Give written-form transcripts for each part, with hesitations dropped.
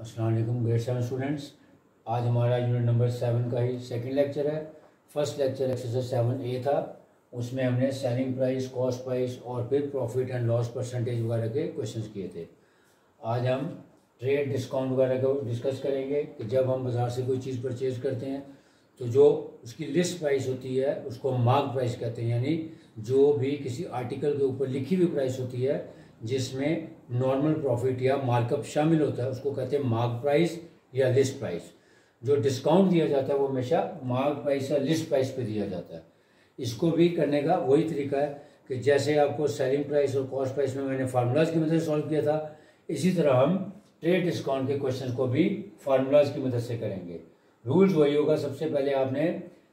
अस्सलाम वालेकुम grade 7 students. आज हमारा यूनिट नंबर 7 का ही सेकंड लेक्चर है। फर्स्ट लेक्चर एक्सरसाइज 7A था, उसमें हमने सेलिंग प्राइस, कॉस्ट प्राइस और फिर प्रॉफिट एंड लॉस परसेंटेज वगैरह के क्वेश्चंस किए थे। आज हम ट्रेड डिस्काउंट वगैरह को डिस्कस करेंगे कि जब हम बाज़ार से कोई चीज़ परचेज करते हैं तो जो उसकी लिस्ट प्राइस होती है उसको मार्क प्राइस कहते हैं, यानी जो भी किसी आर्टिकल के ऊपर लिखी हुई प्राइस होती है जिसमें नॉर्मल प्रॉफिट या मार्कअप शामिल होता है उसको कहते हैं मार्क प्राइस या लिस्ट प्राइस। जो डिस्काउंट दिया जाता है वो हमेशा मार्क प्राइस या लिस्ट प्राइस पे दिया जाता है। इसको भी करने का वही तरीका है कि जैसे आपको सेलिंग प्राइस और कॉस्ट प्राइस में मैंने फार्मूलाज की मदद से सॉल्व किया था, इसी तरह हम ट्रेड डिस्काउंट के क्वेश्चन को भी फार्मूलाज की मदद से करेंगे। रूल्स वही होगा, सबसे पहले आपने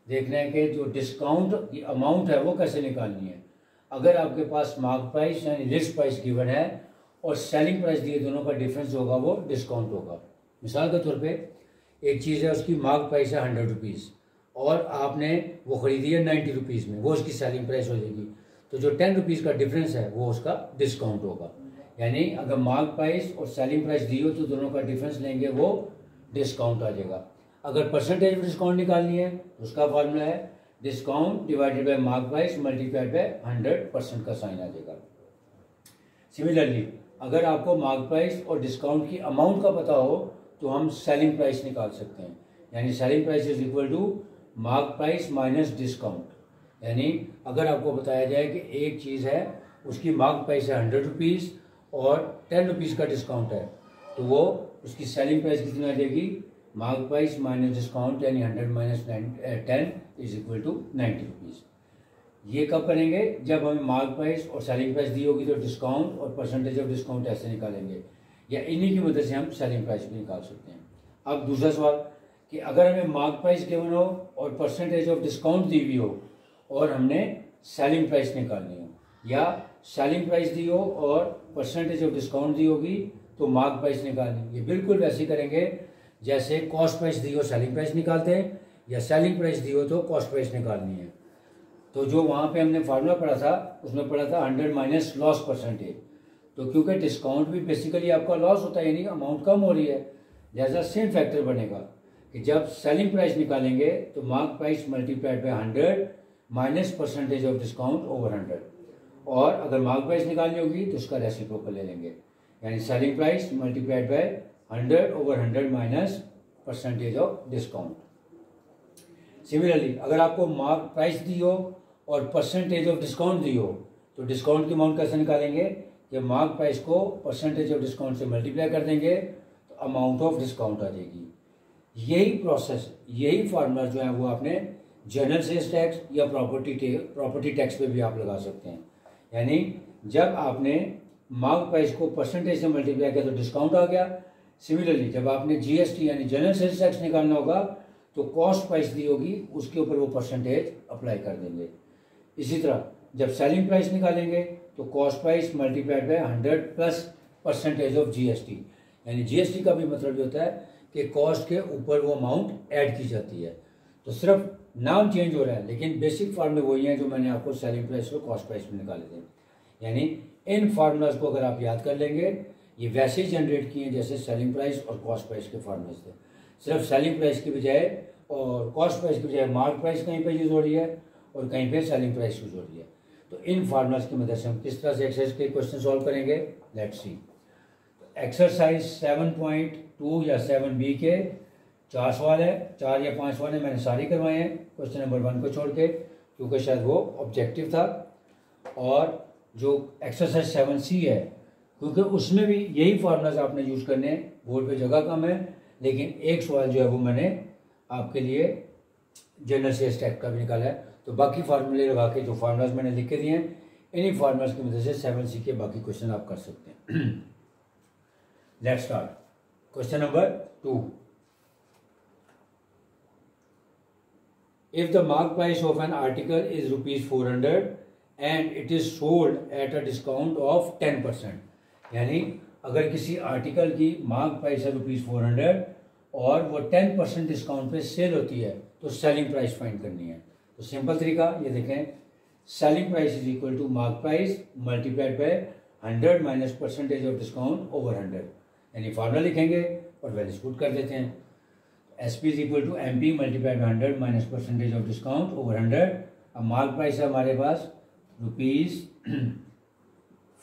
देखना है कि जो डिस्काउंट की अमाउंट है वो कैसे निकालनी है। अगर आपके पास मार्क प्राइस यानी लिस्ट प्राइस गिवन है और सेलिंग प्राइस दिए, दोनों का डिफरेंस होगा वो डिस्काउंट होगा। मिसाल के तौर पे एक चीज़ है, उसकी मार्क प्राइस है 100 रुपीज़ और आपने वो ख़रीदी है 90 रुपीज़ में, वो उसकी सेलिंग प्राइस हो जाएगी। तो जो 10 रुपीज़ का डिफरेंस है वो उसका डिस्काउंट होगा। यानी अगर मार्क प्राइस और सेलिंग प्राइस दी हो तो दोनों का डिफरेंस लेंगे, वो डिस्काउंट आ जाएगा। अगर परसेंटेज ऑफ डिस्काउंट निकालनी है तो उसका फॉर्मूला है discount divided by mark price multiplied by 100% का साइन आ जाएगा। सिमिलरली अगर आपको मार्क प्राइस और डिस्काउंट की अमाउंट का पता हो तो हम सेलिंग प्राइस निकाल सकते हैं, यानी selling price is equal to mark price minus discount. यानी अगर आपको बताया जाए कि एक चीज़ है उसकी मार्क प्राइस है 100 रुपीज़ और 10 रुपीज़ का डिस्काउंट है, तो वो उसकी सेलिंग प्राइस कितनी आ जाएगी, मार्क प्राइस माइनस डिस्काउंट यानी 100 minus 10 is equal to 90 rupees. ये कब करेंगे, जब हमें मार्क प्राइस और सेलिंग प्राइस दी होगी तो डिस्काउंट और परसेंटेज ऑफ डिस्काउंट ऐसे निकालेंगे, या इन्हीं की मदद से हम सेलिंग प्राइस भी निकाल सकते हैं। अब दूसरा सवाल कि अगर हमें मार्क प्राइस गिवन हो और परसेंटेज ऑफ डिस्काउंट दी हुई हो और हमने सेलिंग प्राइस निकालनी हो, या सेलिंग प्राइस दी हो और परसेंटेज ऑफ डिस्काउंट दी होगी तो मार्क प्राइस निकालनी। ये बिल्कुल वैसे करेंगे जैसे कॉस्ट प्राइस दी हो सेलिंग प्राइस निकालते हैं, या सेलिंग प्राइस दी हो तो कॉस्ट प्राइस निकालनी है। तो जो वहाँ पे हमने फार्मूला पढ़ा था उसमें पढ़ा था 100 माइनस लॉस परसेंटेज। तो क्योंकि डिस्काउंट भी बेसिकली आपका लॉस होता है, यानी अमाउंट कम हो रही है, जैसा सेम फैक्टर बनेगा कि जब सेलिंग प्राइस निकालेंगे तो mark price multiplied by 100 minus percentage of discount over 100, और अगर मार्क प्राइस निकालनी होगी तो उसका रेसिप्रोकल ले लेंगे, यानी selling price multiplied by 100 over 100 minus percentage of discount. Similarly अगर आपको मार्क प्राइस दी हो और परसेंटेज ऑफ डिस्काउंट दी हो तो डिस्काउंट की अमाउंट कैसे निकालेंगे, जब मार्क प्राइस को परसेंटेज ऑफ डिस्काउंट से मल्टीप्लाई कर देंगे तो अमाउंट ऑफ डिस्काउंट आ जाएगी। यही प्रोसेस, यही फार्मूला जो है वो आपने जनरल सेल्स टैक्स या प्रॉपर्टी टैक्स पे भी आप लगा सकते हैं। यानी जब आपने मार्क प्राइस को परसेंटेज से मल्टीप्लाई किया तो डिस्काउंट आ गया। सिमिलरली जब आपने जीएसटी यानी जनरल सेल्स टैक्स निकालना होगा तो कॉस्ट प्राइस दी होगी उसके ऊपर वो परसेंटेज अप्लाई कर देंगे। इसी तरह जब सेलिंग प्राइस निकालेंगे तो cost price multiplied by 100 plus percentage of GST, यानी जीएसटी का भी मतलब ये होता है कि कॉस्ट के ऊपर वो अमाउंट ऐड की जाती है। तो सिर्फ नाम चेंज हो रहा है लेकिन बेसिक फार्मूले वही हैं जो मैंने आपको सेलिंग प्राइस और कॉस्ट प्राइस में निकाले थे। यानी इन फार्मूलाज को अगर आप याद कर लेंगे, ये वैसे ही जनरेट किए जैसे सेलिंग प्राइस और कॉस्ट प्राइस के फार्मूलाज थे। सिर्फ सेलिंग प्राइस की बजाय और कॉस्ट प्राइस की बजाय मार्क प्राइस कहीं पे यूज़ हो रही है और कहीं पे सेलिंग प्राइस यूज़ हो रही है। तो इन फार्मूलाज की मदद से हम किस तरह से एक्सरसाइज के क्वेश्चन सॉल्व करेंगे, लेट्स सी। एक्सरसाइज 7.2 या 7B के 4 सवाल है, 4 या 5 सवाल है, मैंने सारे करवाए हैं क्वेश्चन नंबर 1 को छोड़ के, क्योंकि शायद वो ऑब्जेक्टिव था। और जो एक्सरसाइज 7C है क्योंकि उसमें भी यही फार्मूलाज आपने यूज़ करने हैं, बोर्ड पे जगह कम है, लेकिन एक सवाल जो है वो मैंने आपके लिए जनरल सेल्स टैक्स का भी निकाला है। तो बाकी फार्मूले लगा के जो फार्मूलाज मैंने लिख के दिए हैं, इन्हीं फार्मूलाज की मदद से 7C के बाकी क्वेश्चन आप कर सकते हैं। Let's start question number 2। If the mark price of an article is ₹400 and it is sold at a discount of 10%, यानी अगर किसी आर्टिकल की मार्क प्राइस है ₹400 और वो 10% डिस्काउंट पे सेल होती है तो सेलिंग प्राइस फाइंड करनी है। तो सिंपल तरीका ये देखें, selling price is equal to mark price multiplied by 100 minus percentage of discount over 100, यानी फार्मूला लिखेंगे और वैल्यूज पुट कर देते हैं। SP is equal to MP multiplied by 100 minus percentage of discount over 100। अब मार्क प्राइस है हमारे पास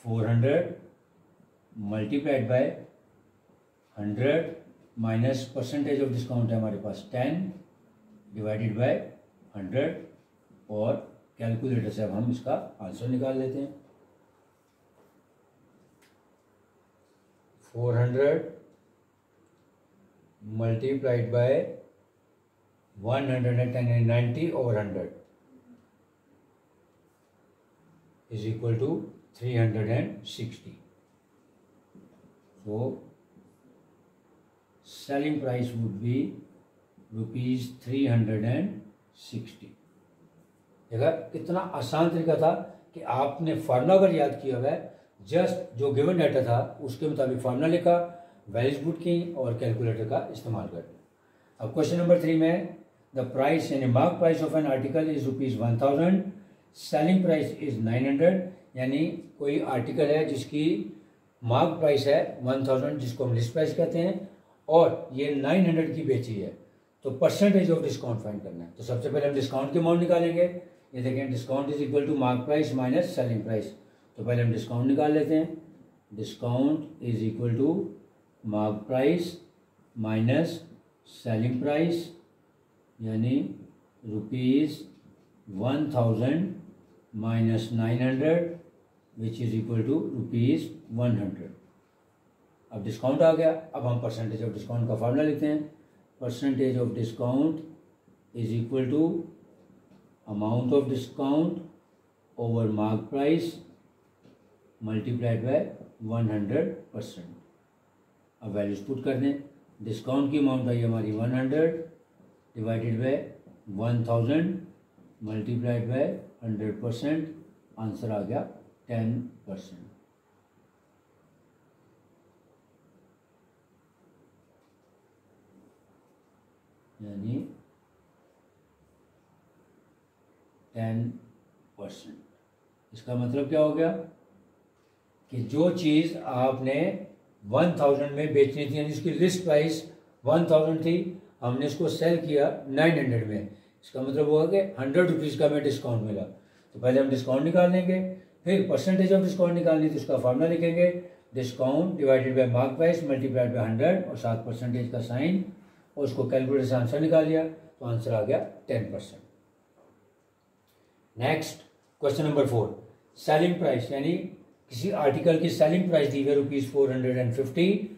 ₹400 multiplied by 100 minus percentage of discount है हमारे पास 10 डिवाइडेड बाय 100 और कैलकुलेटर से अब हम इसका आंसर निकाल लेते हैं। 400 multiplied by 190 over 100 is equal to 360। So selling price would be ₹360। देखा कितना आसान तरीका था कि आपने फार्मूला अगर याद किया हुआ है, जस्ट जो गिवन डाटा था उसके मुताबिक फार्मूला लिखा, वैल्यूज पुट की और कैलकुलेटर का इस्तेमाल कर लिया। अब क्वेश्चन नंबर 3 में द प्राइस यानी mark price of an article is ₹1000, selling price is 900। यानी कोई आर्टिकल है जिसकी मार्क प्राइस है 1000 जिसको हम लिस्ट प्राइस कहते हैं और ये 900 की बेची है, तो परसेंटेज ऑफ डिस्काउंट फाइंड करना है। तो सबसे पहले हम डिस्काउंट के अमाउंट निकालेंगे। ये देखें discount is equal to mark price minus selling price. तो पहले हम डिस्काउंट निकाल लेते हैं। Discount is equal to mark price minus selling price यानी ₹1000 minus 900 which is equal to ₹100। अब डिस्काउंट आ गया। अब हम परसेंटेज ऑफ डिस्काउंट का फार्मूला लिखते हैं। Percentage of discount is equal to amount of discount over mark price multiplied by 100%। अब वैल्यूज पुट कर दें। डिस्काउंट की अमाउंट आई हमारी 100 divided by 1000 multiplied by 100%। Answer आ गया 10%। यानी 10%। इसका मतलब क्या हो गया कि जो चीज़ आपने 1000 में बेचनी थी यानी इसकी लिस्ट प्राइस 1000 थी, हमने इसको सेल किया 900 में, इसका मतलब हुआ कि 100 रुपीज़ का हमें डिस्काउंट मिला। तो पहले हम डिस्काउंट निकाल लेंगे, फिर परसेंटेज ऑफ डिस्काउंट निकालनी तो उसका फार्मूला लिखेंगे। Discount divided by mark price multiplied by 100 और साथ परसेंटेज का साइन और उसको कैलकुलेटर से आंसर निकाल लिया तो आंसर आ गया 10%। Next question number 4, selling price यानी किसी आर्टिकल की सेलिंग प्राइस दी हुई है ₹450,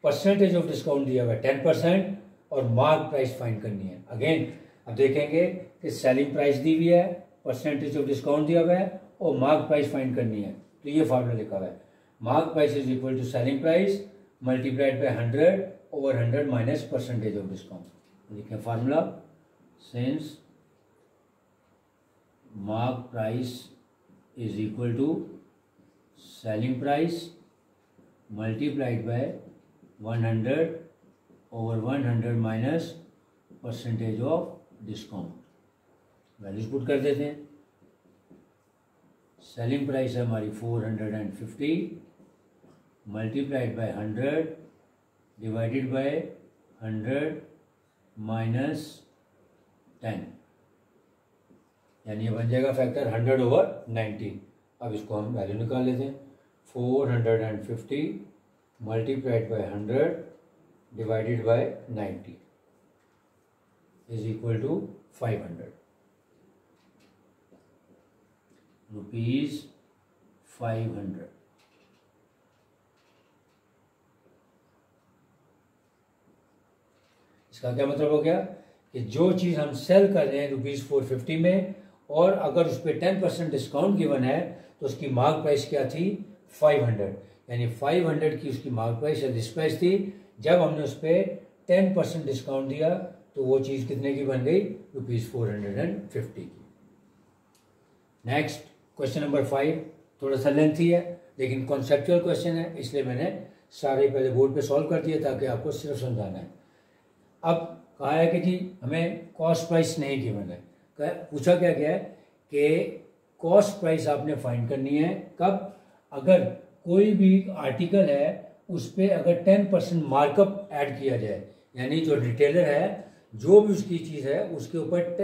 परसेंटेज ऑफ डिस्काउंट दिया हुआ है 10% और मार्क प्राइस फाइंड करनी है। अगेन अब देखेंगे कि सेलिंग प्राइस दी हुई है, परसेंटेज ऑफ डिस्काउंट दिया हुआ है और मार्क प्राइस फाइंड करनी है। तो ये फार्मूला लिखा हुआ है, mark price is equal to selling price multiplied by 100 over 100 minus percentage of discount. लिखें formula, since mark price is equal to selling price multiplied by 100 over 100 minus percentage of discount. Values put कर देते हैं। Selling price है हमारी 450 multiplied by 100 divided by 100 minus 10 यानी ये बन जाएगा फैक्टर 100 ओवर 90। अब इसको हम वैल्यू निकाल लेते हैं। 450 multiplied by 100 divided by 90 is equal to 500 rupees 500। इसका क्या मतलब हो गया कि जो चीज़ हम सेल कर रहे हैं ₹450 में और अगर उस पर 10% डिस्काउंट गिवन है तो उसकी मार्क प्राइस क्या थी 500, यानी 500 की उसकी मार्क प्राइस या लिस्ट प्राइस थी। जब हमने उस पर 10% डिस्काउंट दिया तो वो चीज़ कितने की बन गई ₹450 की। नेक्स्ट क्वेश्चन नंबर 5 थोड़ा सा लेंथी है लेकिन कॉन्सेप्चुअल क्वेश्चन है, इसलिए मैंने सारे पहले बोर्ड पे सॉल्व कर दिए ताकि आपको सिर्फ समझाना है। अब कहा है कि जी हमें कॉस्ट प्राइस नहीं गिवन है, पूछा क्या गया है कि कॉस्ट प्राइस आपने फाइंड करनी है कब, अगर कोई भी आर्टिकल है उस पर अगर 10% मार्कअप ऐड किया जाए, यानी जो रिटेलर है जो भी उसकी चीज़ है उसके ऊपर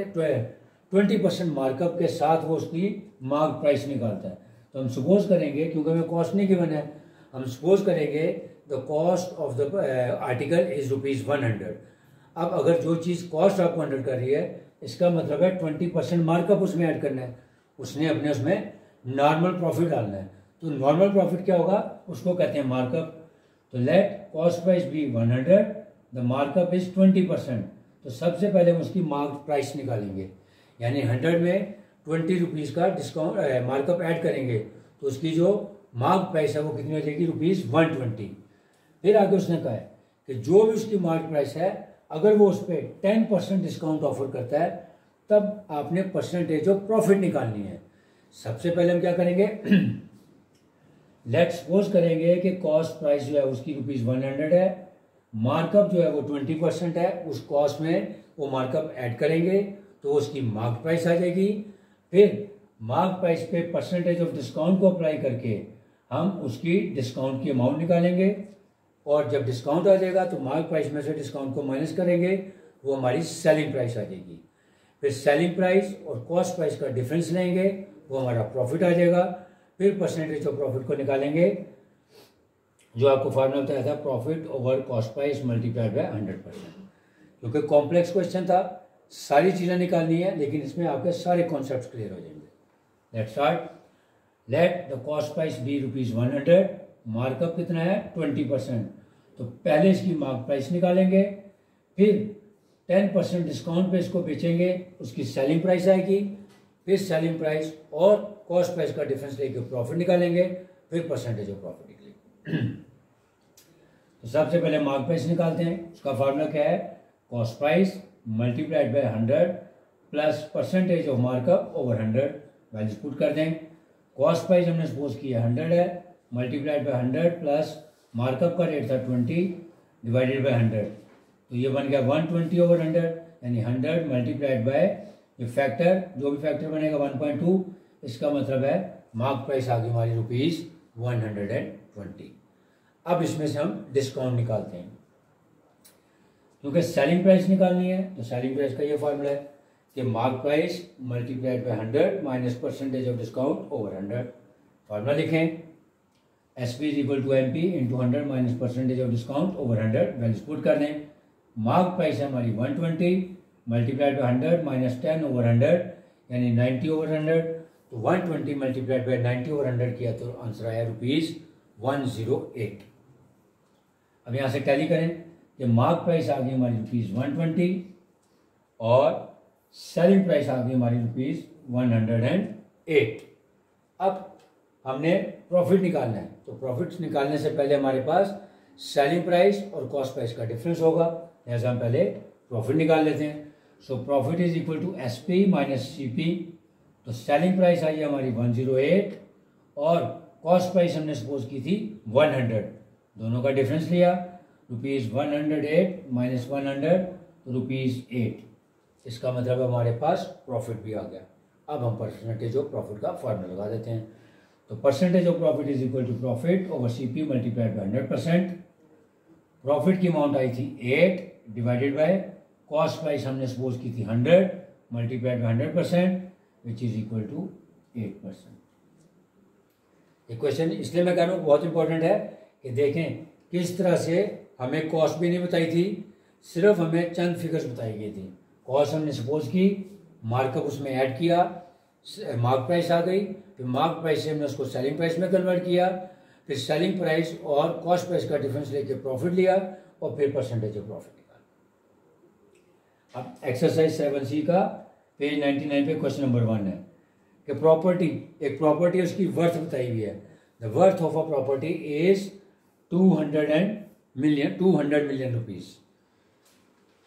20% मार्कअप के साथ वो उसकी मार्क प्राइस निकालता है। तो हम सपोज करेंगे, क्योंकि हमें कॉस्ट नहीं गिवन है, हम सपोज करेंगे the cost of the article is ₹100। अब अगर जो चीज़ कॉस्ट आपको 100 कर रही है, इसका मतलब है 20% मार्कअप उसमें ऐड करना है, उसने अपने उसमें नॉर्मल प्रॉफिट डालना है। तो नॉर्मल प्रॉफिट क्या होगा, उसको कहते हैं मार्कअप। तो let cost price be 100, the markup is 20%। तो सबसे पहले हम उसकी मार्क प्राइस निकालेंगे, यानी 100 में 20 रुपीज़ का डिस्काउंट मार्कअप ऐड करेंगे, तो उसकी जो मार्क प्राइस है वो कितनी हो जाएगी, ₹120। फिर आगे उसने कहा है कि जो भी उसकी मार्क प्राइस है, अगर वो उस पर 10% डिस्काउंट ऑफर करता है, तब आपने परसेंटेज ऑफ प्रॉफिट निकालनी है। सबसे पहले हम क्या करेंगे, लेट्स सपोज करेंगे कि कॉस्ट प्राइस जो है उसकी ₹100 है, मार्कअप जो है वो 20% है, उस कॉस्ट में वो मार्कअप ऐड करेंगे तो उसकी मार्क प्राइस आ जाएगी। फिर मार्क प्राइस पे परसेंटेज ऑफ डिस्काउंट को अप्लाई करके हम उसकी डिस्काउंट की अमाउंट निकालेंगे, और जब डिस्काउंट आ जाएगा तो मार्क प्राइस में से डिस्काउंट को माइनस करेंगे, वो हमारी सेलिंग प्राइस आ जाएगी। फिर सेलिंग प्राइस और कॉस्ट प्राइस का डिफरेंस लेंगे, वो हमारा प्रॉफिट आ जाएगा। फिर परसेंटेज ऑफ प्रॉफिट को निकालेंगे, जो आपको फार्मूला बताया था, profit over cost price multiplied by 100%। क्योंकि कॉम्प्लेक्स क्वेश्चन था, सारी चीज़ें निकालनी है, लेकिन इसमें आपके सारे कॉन्सेप्ट्स क्लियर हो जाएंगे। Let's start. Let the cost price be ₹100, markup कितना है 20%। तो पहले इसकी मार्क प्राइस निकालेंगे, फिर 10% डिस्काउंट पे इसको बेचेंगे, उसकी सेलिंग प्राइस आएगी। फिर सेलिंग प्राइस और कॉस्ट प्राइस का डिफरेंस लेके प्रॉफिट निकालेंगे, फिर परसेंटेज ऑफ प्रॉफिट निकलेगी। तो सबसे पहले मार्क प्राइस निकालते हैं। उसका फार्मूला क्या है, cost price multiplied by 100 plus percentage of markup over 100। Values put कर दें। कॉस्ट प्राइस हमने सपोज किया 100 है, मल्टीप्लाइड बाय 100 प्लस मार्कअप का रेट था 20 डिवाइडेड बाय 100, तो ये बन गया 120 ओवर 100, यानी 100 मल्टीप्लाइड बाय ये फैक्टर, जो भी फैक्टर बनेगा 1.2, इसका मतलब है मार्क प्राइस आ गई हमारी ₹120। अब इसमें से हम डिस्काउंट निकालते हैं, क्योंकि सेलिंग प्राइस निकालनी है। तो सेलिंग प्राइस का ये फार्मूला है कि mark price multiplied by 100 minus percentage of discount over 100। Formula लिखें, SP is equal to MP into 100 minus percentage of discount over 100। Values put कर दें। मार्क प्राइस है हमारी 120 मल्टीप्लाइड बाय 100 माइनस 10 ओवर 100, यानी 90 ओवर 100। तो 120 multiplied by 90 over 100 किया तो answer आया ₹108। अब यहाँ से टैली करें कि मार्क प्राइस आ गई हमारी ₹120 और सेलिंग प्राइस आ गई हमारी ₹108। अब हमने प्रॉफिट निकालना है, तो प्रॉफिट निकालने से पहले हमारे पास सेलिंग प्राइस और कॉस्ट प्राइस का डिफरेंस होगा, लिहाजा हम पहले प्रॉफिट निकाल लेते हैं। So profit is equal to SP minus CP। तो सेलिंग प्राइस आई हमारी 108 और कॉस्ट प्राइस हमने सपोज की थी 100, दोनों का डिफरेंस लिया, ₹108 माइनस 100 तो ₹8। इसका मतलब हमारे पास प्रॉफिट भी आ गया। अब हम परसेंटेज ऑफ प्रॉफिट का फार्मूला लगा देते हैं। तो percentage of profit is equal to profit over CP multiplied by 100%। Profit की अमाउंट आई थी 8 डिवाइडेड बाय कॉस्ट प्राइस हमने सपोज की थी 100 multiplied by 100% which is equal to 8%। ये क्वेश्चन इसलिए मैं कह रहा हूँ बहुत इंपॉर्टेंट है कि देखें किस तरह से हमें कॉस्ट भी नहीं बताई थी, सिर्फ हमें चंद फिगर्स बताई गई थी। कॉस्ट हमने सपोज की, मार्कअप उसमें ऐड किया, मार्क प्राइस आ गई, फिर मार्क प्राइस से हमने उसको सेलिंग प्राइस में कन्वर्ट किया, फिर सेलिंग प्राइस और कॉस्ट प्राइस का डिफरेंस लेके प्रॉफिट लिया और फिर परसेंटेज ऑफ प्रॉफिट निकाला। अब एक्सरसाइज 7C का पेज 99 पे क्वेश्चन नंबर 1 है कि प्रॉपर्टी, एक प्रॉपर्टी उसकी वर्थ बताई हुई है। The worth of a property is 200 million rupees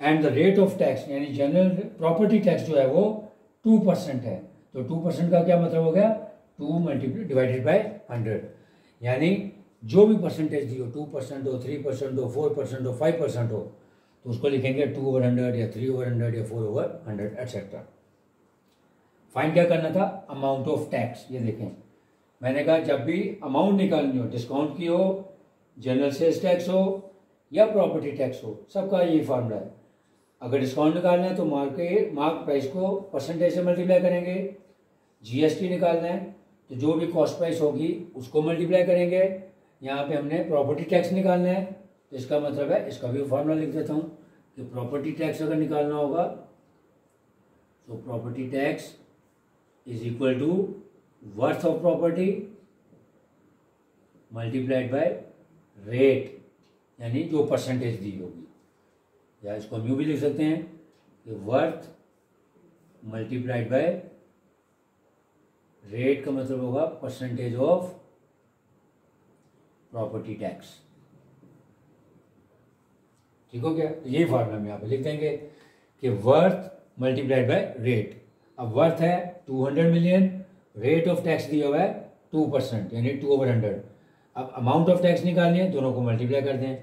and the rate of tax, यानी जनरल प्रॉपर्टी टैक्स जो है वो 2% है। तो 2% का क्या मतलब हो गया, 2 मल्टीप्लाई डिवाइडेड बाय 100, यानी जो भी परसेंटेज दी हो, 2% हो, 3% हो, 4% हो, 5% हो, तो उसको लिखेंगे 2/100 या 3/100 या 4/100 एटसेट्रा। फाइन क्या करना था, अमाउंट ऑफ टैक्स। ये देखें मैंने कहा जब भी अमाउंट निकालनी हो, डिस्काउंट की हो जनरल सेल्स टैक्स हो या प्रॉपर्टी टैक्स हो, सबका यही फार्मूला है। अगर डिस्काउंट निकालना है तो मार्क प्राइस को परसेंटेज से मल्टीप्लाई करेंगे। जीएसटी निकालना है तो जो भी कॉस्ट प्राइस होगी उसको मल्टीप्लाई करेंगे। यहाँ पे हमने प्रॉपर्टी टैक्स निकालना है तो इसका मतलब है, इसका भी फार्मूला लिख देता हूँ कि प्रॉपर्टी टैक्स अगर निकालना होगा तो property tax is equal to worth of property multiplied by rate, यानी जो परसेंटेज दी होगी, या इसको हम यूँ भी लिख सकते हैं कि वर्थ मल्टीप्लाइड बाय रेट का मतलब होगा परसेंटेज ऑफ प्रॉपर्टी टैक्स। ठीक हो गया? तो यही फार्मूला हम यहाँ पे लिख देंगे कि वर्थ मल्टीप्लाइड बाय रेट। अब वर्थ है 200 मिलियन, रेट ऑफ टैक्स दिया हुआ है 2% यानी 2/100। अब अमाउंट ऑफ टैक्स निकालनी है, दोनों को मल्टीप्लाई कर दें।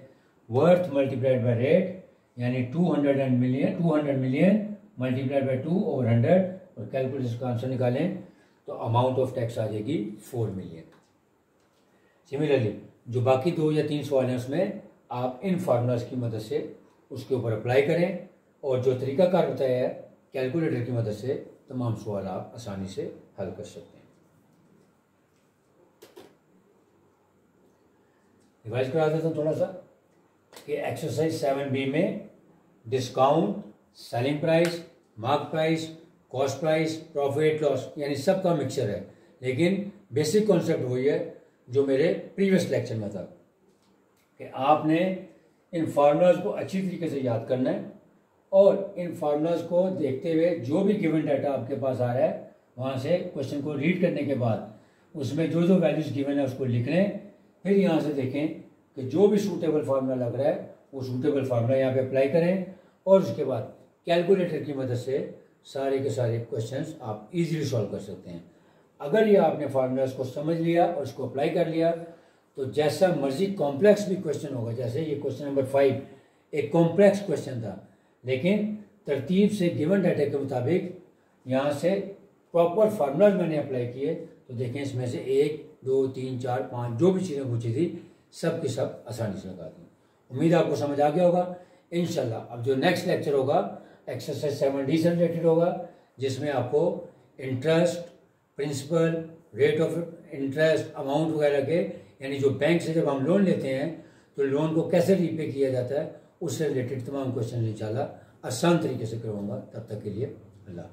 वर्थ मल्टीप्लाइड बाय रेट यानी 200 मिलियन मल्टीप्लाइड बाय 2/100 और कैलकुलेशन का आंसर निकालें तो अमाउंट ऑफ टैक्स आ जाएगी 4 मिलियन। सिमिलरली जो बाकी 2 या 3 सवाल हैं उसमें आप इन फार्मूलाज की मदद से उसके ऊपर अप्लाई करें और जो तरीकाकार बताया है कैलकुलेटर की मदद से तमाम सवाल आप आसानी से हल कर सकते हैं। रिवाइज करा देता हूँ थोड़ा सा कि एक्सरसाइज 7B में discount, selling price, mark price, cost price, profit loss यानी सबका मिक्सचर है, लेकिन बेसिक कॉन्सेप्ट वही है जो मेरे प्रीवियस लेक्चर में था कि आपने इन फार्मूलाज को अच्छी तरीके से याद करना है और इन फार्मूलाज को देखते हुए जो भी गिवन डाटा आपके पास आ रहा है वहाँ से क्वेश्चन को रीड करने के बाद उसमें जो जो वैल्यूज गिवन है उसको लिख लें। फिर यहाँ से देखें कि जो भी सूटेबल फार्मूला लग रहा है वो सूटेबल फार्मूला यहाँ पे अप्लाई करें और उसके बाद कैलकुलेटर की मदद से सारे के सारे क्वेश्चंस आप इजीली सॉल्व कर सकते हैं। अगर ये आपने फार्मूलाज को समझ लिया और इसको अप्लाई कर लिया तो जैसा मर्जी कॉम्प्लेक्स भी क्वेश्चन होगा, जैसे ये क्वेश्चन नंबर 5 एक कॉम्प्लेक्स क्वेश्चन था लेकिन तरतीब से गिवन डाटा के मुताबिक यहाँ से प्रॉपर फार्मूलाज मैंने अप्लाई किए तो देखें इसमें से 1, 2, 3, 4, 5 जो भी चीज़ें पूछी थी सब की सब आसानी से लगा दी। उम्मीद आपको समझ आ गया होगा। इंशाल्लाह अब जो नेक्स्ट लेक्चर होगा एक्सरसाइज 7D से रिलेटेड होगा जिसमें आपको interest, principal, rate of interest, amount वगैरह के यानी जो बैंक से जब हम लोन लेते हैं तो लोन को कैसे रीपे किया जाता है उससे रिलेटेड तमाम क्वेश्चन इंशाल्लाह आसान तरीके से करवाऊंगा। तब तक के लिए अल्लाह।